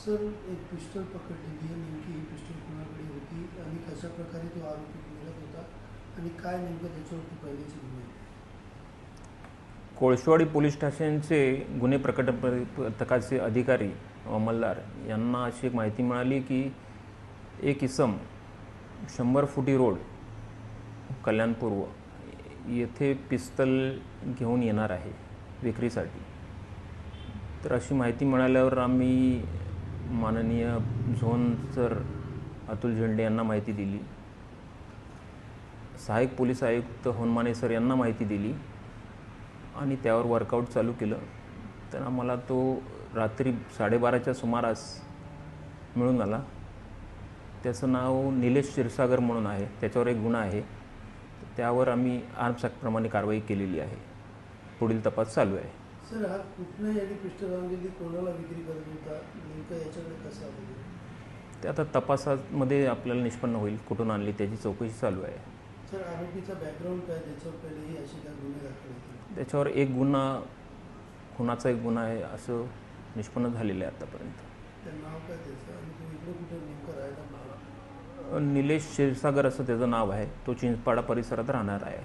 Sir, एक pistol पकडलेली आहे. नेमकी ही पिस्टल कोणाकडे होती आणि कशा प्रकारे तो आरोपी मिळत होता आणि काय नेमकं त्याच्यावरती पहिल्याची गुन्हे आहेत? कोळशेवाडी पोलीस स्टेशनचे गुन्हे पथकाचे अधिकारी अंमलदार यांना अशी एक माहिती मिळाली की एक इसम 100 फुटी रोड कल्याणपूर्व येथे पिस्तल घेऊन येणार आहे विक्रीसाठी. तर अशी माहिती मिळाल्यावर आम्ही माननीय झोन सर अतुल झेंडे यांना माहिती दिली, सहाय्यक पोलीस आयुक्त होनमाने सर यांना माहिती दिली आणि त्यावर वर्कआउट चालू केलं. तर आम्हाला तो रात्री 12:30च्या सुमारास मिळून आला. त्याचं नाव निलेश क्षीरसागर म्हणून आहे. त्याच्यावर एक गुन्हा आहे. त्यावर आम्ही आर्म्स ॲक्टप्रमाणे कारवाई केलेली आहे. पुढील तपास चालू आहे. सर, हा कुठनं यांनी पिस्टल आणलेली कोणाला विक्री करत होता, नेमकं याच्याकडे कसं आलेलं? ते आता तपासामध्ये आपल्याला निष्पन्न होईल कुठून आणली, त्याची चौकशी चालू आहे. सर, आरोपीचा बॅकग्राऊंड काय, त्याच्यावर पहिलेही असे काय गुन्हे दाखल होते? त्याच्यावर एक गुन्हा, खुनाचा एक गुन्हा आहे असं निष्पन्न झालेलं आहे आतापर्यंत. त्याचं नाव काय त्याचं आणि तो इकडे कुठे नेमकं राहायला? निलेश क्षीरसागर असं त्याचं नाव आहे. तो चिंचपाडा परिसरात राहणार आहे.